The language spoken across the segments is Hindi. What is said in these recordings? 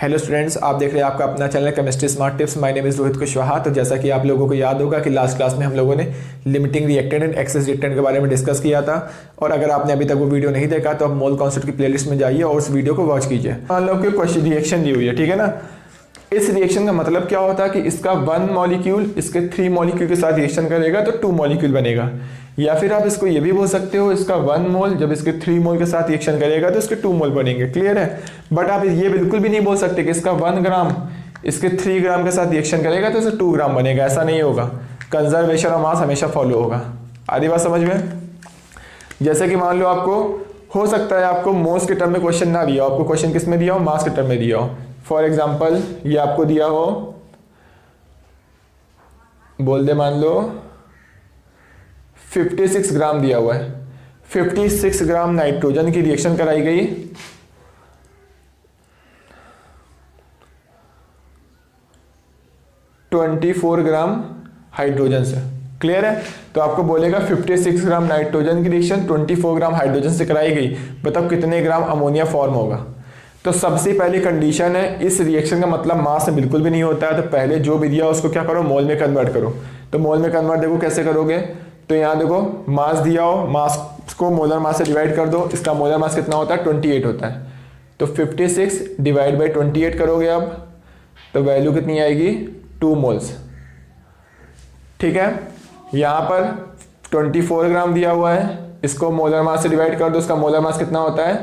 हेलो स्टूडेंट्स, आप देख रहे हैं आपका अपना channel chemistry smart tips. My name is Rohit Kushwaha. तो जैसा कि आप लोगों को याद होगा कि लास्ट क्लास में हम लोगों ने limiting reactant and excess reactant के बारे में डिस्कस किया था। और अगर आपने अभी तक वो वीडियो नहीं देखा तो आप मोल कॉन्सेप्ट की प्लेलिस्ट में जाइए और उस वीडियो को वॉच कीजिए। मान लो कि क्वेश्चन रिएक्शन दी हुई है, ठीक है ना। इस रिएक्शन का मतलब क्या होता है कि इसका 1 मॉलिक्यूल इसके 3 मॉलिक्यूल के साथ रिएक्शन करेगा तो 2 मॉलिक्यूल बनेगा। या फिर आप इसको ये भी बोल सकते हो, इसका 1 मोल जब इसके 3 मोल के साथ रिएक्शन करेगा तो इसके 2 मोल बनेंगे। क्लियर है। बट आप ये बिल्कुल भी नहीं बोल सकते कि इसका 1 ग्राम इसके 3 ग्राम के साथ रिएक्शन करेगा तो इसे 2 ग्राम बनेगा। ऐसा नहीं होगा। कंजर्वेशन ऑफ मास हमेशा फॉलो होगा। आधी बात समझ में। जैसे कि मान लो आपको हो सकता है आपको मोल्स के टर्म में क्वेश्चन ना दिया हो, आपको क्वेश्चन किस में दिया हो, मास के टर्म में दिया हो। फॉर एग्जाम्पल ये आपको दिया हो, बोल दे मान लो 56 ग्राम दिया हुआ है। 56 ग्राम नाइट्रोजन की रिएक्शन कराई गई 24 ग्राम हाइड्रोजन से। क्लियर है। तो आपको बोलेगा 56 ग्राम नाइट्रोजन की रिएक्शन 24 ग्राम हाइड्रोजन से कराई गई, बताओ कितने ग्राम अमोनिया फॉर्म होगा। तो सबसे पहली कंडीशन है, इस रिएक्शन का मतलब मास में बिल्कुल भी नहीं होता है। तो पहले जो भी दिया उसको क्या करो, मोल में कन्वर्ट करो। तो मोल में कन्वर्ट देखो कैसे करोगे। तो यहाँ देखो मास दिया हो, मास को मोलर मास से डिवाइड कर दो। इसका मोलर मास कितना होता है, 28 होता है। तो 56 डिवाइड बाई 28 करोगे अब, तो वैल्यू कितनी आएगी, 2 मोल्स। ठीक है। यहाँ पर 24 ग्राम दिया हुआ है, इसको मोलर मास से डिवाइड कर दो। इसका मोलर मास कितना होता है,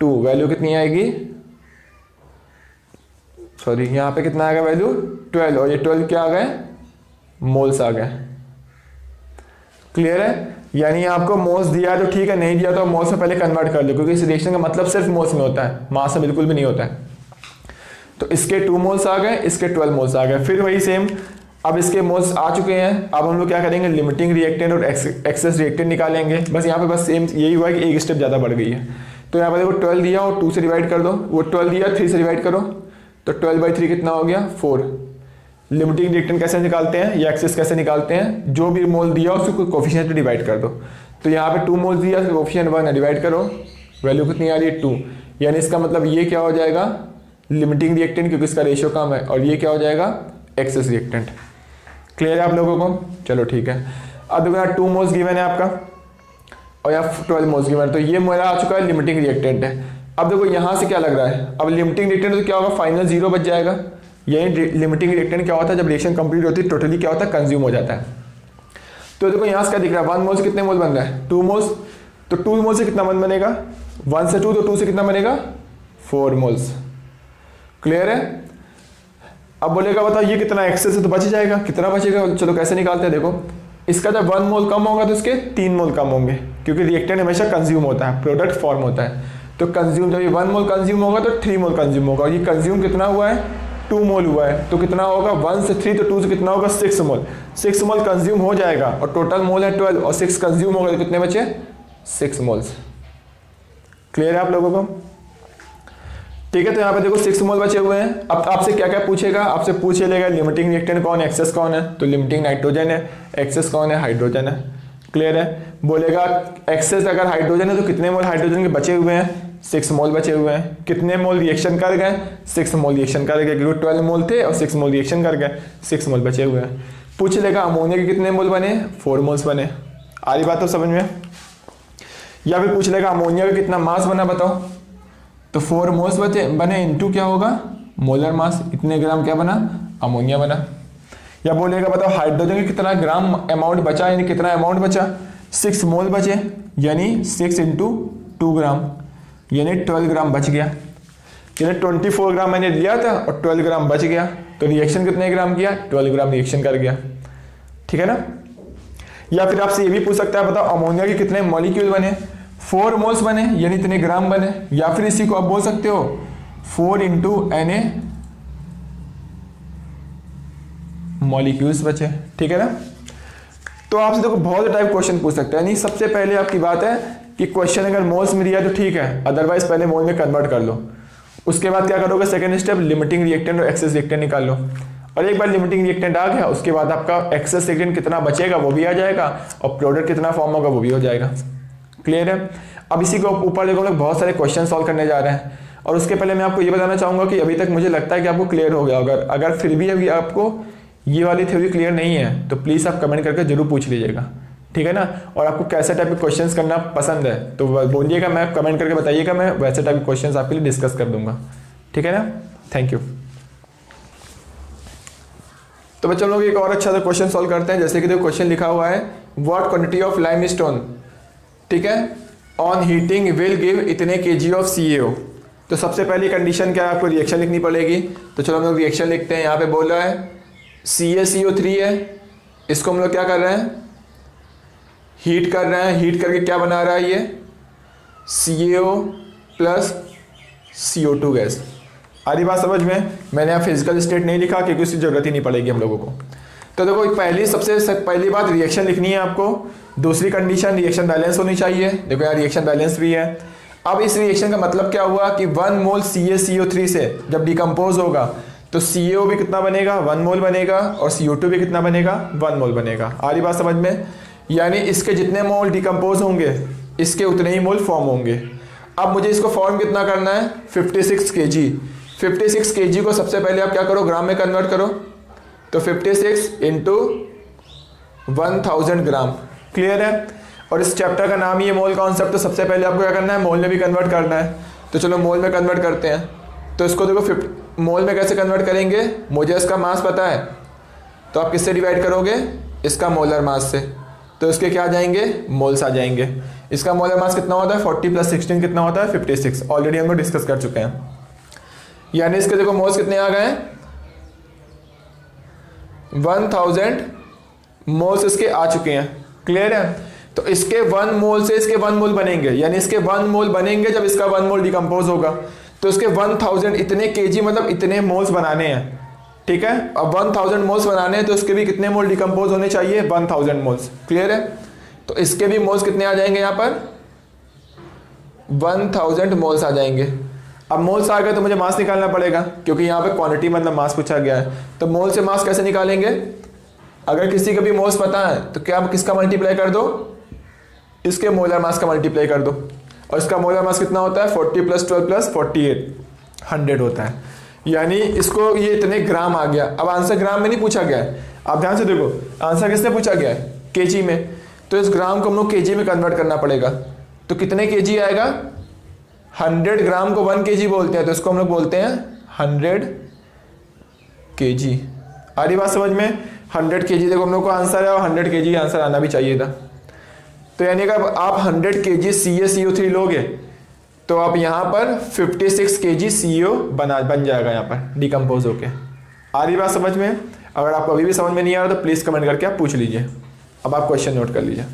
2। वैल्यू कितनी आएगी, सॉरी यहाँ पे कितना आएगा वैल्यू, 12। और ये 12 क्या आ गए, मोल्स आ गए। क्लियर है। यानी आपको मोल्स दिया है तो ठीक है, नहीं दिया तो मोल्स में पहले कन्वर्ट कर लो, क्योंकि इस रिएक्शन का मतलब सिर्फ मोल्स में होता है, मास में बिल्कुल भी नहीं होता है। तो इसके 2 मोल्स आ गए, इसके 12 मोल्स आ गए। फिर वही सेम, अब इसके मोल्स आ चुके हैं। अब हम लोग क्या करेंगे, लिमिटिंग रिएक्टेंट और एक्सेस रिएक्टेंट निकालेंगे। बस यहाँ पे बस सेम यही हुआ है कि एक स्टेप ज़्यादा बढ़ गई है। तो यहाँ पर देखो 12 दिया और 2 से डिवाइड कर दो, वो 12 दिया 3 से डिवाइड करो, तो 12/3 कितना हो गया, 4। लिमिटिंग रिएक्टेंट कैसे निकालते हैं या एक्सेस कैसे निकालते हैं, जो भी मोल दिया उसको कोफिशिएंट पे डिवाइड कर दो। तो यहाँ पे 2 मोल दिया, कोफिशिएंट 1 है, डिवाइड करो, वैल्यू कितनी आ रही है, 2। यानी इसका मतलब ये क्या हो जाएगा, लिमिटिंग रिएक्टेंट, क्योंकि इसका रेशियो कम है। और ये क्या हो जाएगा, एक्सेस रिएक्टेंट। क्लियर है आप लोगों को। चलो ठीक है। अब देखो यहाँ 2 मोल्स गिवन है आपका और यहाँ 12 मोल्स गिवन, तो ये मेरा आ चुका है लिमिटिंग रिएक्टेंट है। अब देखो यहाँ से क्या लग रहा है, अब लिमिटिंग रिएक्टेंट तो क्या होगा, फाइनल 0 बच जाएगा। यही लिमिटिंग रिएक्टेंट क्या होता है, जब रिएक्शन कंप्लीट होती है टोटली क्या होता है, कंज्यूम हो जाता है। तो देखो यहाँ से क्या दिख रहा है, 1 मोल से कितने मोल बन रहा है, 2 मोल्स। तो 2 मोल से कितना मोल बनेगा, 1 से 2, तो 2 से कितना बनेगा, 4 मोल्स। क्लियर है। अब बोलेगा बताओ ये कितना एक्सेस है, तो बच जाएगा, कितना बचेगा, चलो कैसे निकालते हैं। देखो इसका जब 1 मोल कम होगा तो इसके 3 मोल कम होंगे, क्योंकि रिएक्टेंट हमेशा कंज्यूम होता है, प्रोडक्ट फॉर्म होता है। तो कंज्यूम, जब ये 1 मोल कंज्यूम होगा तो 3 मोल कंज्यूम होगा। और ये कंज्यूम कितना हुआ है, 2 मोल हुआ है। तो कितना होगा, 1 से 3, तो 2 से कितना होगा, 6 मोल। 6 मोल कंज्यूम हो जाएगा और टोटल मोल है 12, और 6 कंज्यूम होगा तो कितने बचे, 6 मोल्स। क्लियर है आप लोगों को। ठीक है। तो यहाँ पे देखो 6 मोल बचे हुए हैं। अब आपसे क्या क्या पूछेगा, आपसे पूछ लेगा लिमिटिंग रिएक्टेंट कौन है, एक्सेस कौन है। तो लिमिटिंग नाइट्रोजन है, एक्सेस कौन है, हाइड्रोजन है। क्लियर है। बोलेगा एक्सेस अगर हाइड्रोजन है तो कितने मोल हाइड्रोजन के बचे हुए हैं, 6 मोल बचे हुए हैं। कितने मोल रिएक्शन कर गए, 6 मोल रिएक्शन कर गए, क्योंकि 12 मोल थे और 6 मोल रिएक्शन कर गए, 6 मोल बचे हुए हैं। पूछ लेगा अमोनिया के कितने मोल बने, 4 मोल्स बने। आ रही बात तो समझ में। या फिर पूछ लेगा अमोनिया का कितना मास बना बताओ, तो 4 मोल्स बने इनटू क्या होगा, मोलर मास, इतने ग्राम क्या बना, अमोनिया बना। या बोलेगा बताओ हाइड्रोजन के कितना ग्राम अमाउंट बचा, यानी कितना अमाउंट बचा, 6 मोल बचे, यानी 6 × 2 ग्राम, यानी 12 ग्राम बच गया। यानी 24 ग्राम मैंने लिया था और 12 ग्राम बच गया। तो रिएक्शन कितने ग्राम किया, 12 ग्राम रिएक्शन कर गया। ठीक है ना। या फिर आपसे ये भी पूछ सकता है बताओ अमोनिया के कितने मॉलिक्यूल बने, 4 मोल्स बने, यानी इतने ग्राम बने। या फिर इसी को आप बोल सकते हो 4 × Na मॉलिक्यूल्स बचे। ठीक है ना। तो आपसे देखो बहुत टाइप क्वेश्चन पूछ सकते हैं। यानी सबसे पहले आपकी बात है कि क्वेश्चन अगर मोल्स में दिया तो ठीक है, अदरवाइज पहले मोल में कन्वर्ट कर लो। उसके बाद क्या करोगे, सेकंड स्टेप लिमिटिंग रिएक्टेंट और एक्सेस रिएक्टेंट निकाल लो। और एक बार लिमिटिंग रिएक्टेंट आ गया उसके बाद आपका एक्सेस रिएक्टेंट कितना बचेगा वो भी आ जाएगा और प्रोडक्ट कितना फॉर्म होगा वो भी हो जाएगा। क्लियर है। अब इसी को ऊपर देखो हम लोग बहुत सारे क्वेश्चन सॉल्व करने जा रहे हैं। और उसके पहले मैं आपको ये बताना चाहूँगा कि अभी तक मुझे लगता है कि आपको क्लियर हो गया होगा। अगर फिर भी अभी आपको ये वाली थ्योरी क्लियर नहीं है तो प्लीज़ आप कमेंट करके जरूर पूछ लीजिएगा, ठीक है ना। और आपको कैसे टाइप के क्वेश्चंस करना पसंद है तो बोलिएगा, मैं कमेंट करके बताइएगा, मैं वैसे टाइप के क्वेश्चंस आपके लिए डिस्कस कर दूंगा, ठीक है ना। Thank you. तो बच्चों लोग एक और अच्छा सा क्वेश्चन सॉल्व करते हैं। जैसे कि देखो क्वेश्चन लिखा हुआ है व्हाट क्वांटिटी ऑफ लाइमस्टोन, ठीक है, ऑन हीटिंग विल गिव इतने केजी ऑफ CaO। तो सबसे पहली कंडीशन क्या है, आपको रिएक्शन लिखनी पड़ेगी। तो चलो हम लोग रिएक्शन लिखते हैं। यहाँ पे बोल रहा है CaCO3 है, इसको हम लोग क्या कर रहे हैं, हीट कर रहे हैं। हीट करके क्या बना रहा है ये CaO प्लस CO2 गैस। आधी बात समझ में। मैंने यहाँ फिजिकल स्टेट नहीं लिखा क्योंकि उसकी जरूरत ही नहीं पड़ेगी हम लोगों को। तो देखो सबसे पहली बात रिएक्शन लिखनी है आपको। दूसरी कंडीशन रिएक्शन बैलेंस होनी चाहिए। देखो यार रिएक्शन बैलेंस भी है। अब इस रिएक्शन का मतलब क्या हुआ कि 1 मोल CaCO3 से जब डिकम्पोज होगा तो CaO भी कितना बनेगा, 1 मोल बनेगा, और CO2 भी कितना बनेगा, 1 मोल बनेगा। आधी बात समझ में। यानी इसके जितने मोल डिकम्पोज होंगे इसके उतने ही मोल फॉर्म होंगे। अब मुझे इसको फॉर्म कितना करना है, 56 kg। 56 kg को सबसे पहले आप क्या करो, ग्राम में कन्वर्ट करो। तो 56 इंटू 1000 ग्राम। क्लियर है। और इस चैप्टर का नाम ही है मोल कॉन्सेप्ट। तो सबसे पहले आपको क्या करना है, मोल में भी कन्वर्ट करना है। तो चलो मोल में कन्वर्ट करते हैं। तो इसको देखो मोल में कैसे कन्वर्ट करेंगे, मुझे इसका मास पता है तो आप किससे डिवाइड करोगे, इसका मोलर मास से। तो इसके क्या आ जाएंगे, मोल्स आ जाएंगे। इसका मोलर मास कितना होता है, 40 + 16 कितना होता है, 56। ऑलरेडी हम लोग डिस्कस कर चुके हैं। यानी इसके देखो मोल्स कितने आ गए, 1000 मोल्स इसके आ चुके हैं। क्लियर है। तो इसके 1 मोल से इसके 1 मोल बनेंगे। यानी इसके 1 मोल बनेंगे जब इसका 1 मोल डिकम्पोज होगा। तो इसके 1000 इतने केजी मतलब इतने मोल्स बनाने हैं, ठीक है। अब 1000 मोल्स बनाने हैं तो इसके भी कितने मोल डिकम्पोज होने चाहिए, 1000 मोल्स। क्लियर है। तो इसके भी मोल्स कितने आ जाएंगे, यहाँ पर 1000 मोल्स आ जाएंगे। अब मोल्स आ गए तो मुझे मास निकालना पड़ेगा क्योंकि यहाँ पे क्वांटिटी मतलब मास पूछा गया है। तो मोल से मास कैसे निकालेंगे, अगर किसी को भी मोल्स पता है तो क्या किसका मल्टीप्लाई कर दो, इसके मोलर मास का मल्टीप्लाई कर दो। और इसका मोलर मास कितना होता है, 40 + 12 + 48 100 होता है। यानी इसको ये इतने ग्राम आ गया। अब आंसर ग्राम में नहीं पूछा गया है, आप ध्यान से देखो आंसर किसने पूछा गया है, केजी में। तो इस ग्राम को हम लोग केजी में कन्वर्ट करना पड़ेगा। तो कितने केजी आएगा, 100 ग्राम को 1 kg बोलते हैं तो इसको हम लोग बोलते हैं 100 kg। आ रही बात समझ में। 100 kg देखो हम लोग को आंसर है और 100 kg आंसर आना भी चाहिए था। तो यानी कि आप 100 kg CaCO3 लोगे तो आप यहाँ पर 56 kg CO बन जाएगा यहाँ पर डिकम्पोज होके। आ रही बात समझ में। अगर आपको अभी भी समझ में नहीं आ रहा तो प्लीज़ कमेंट करके आप पूछ लीजिए। अब आप क्वेश्चन नोट कर लीजिए।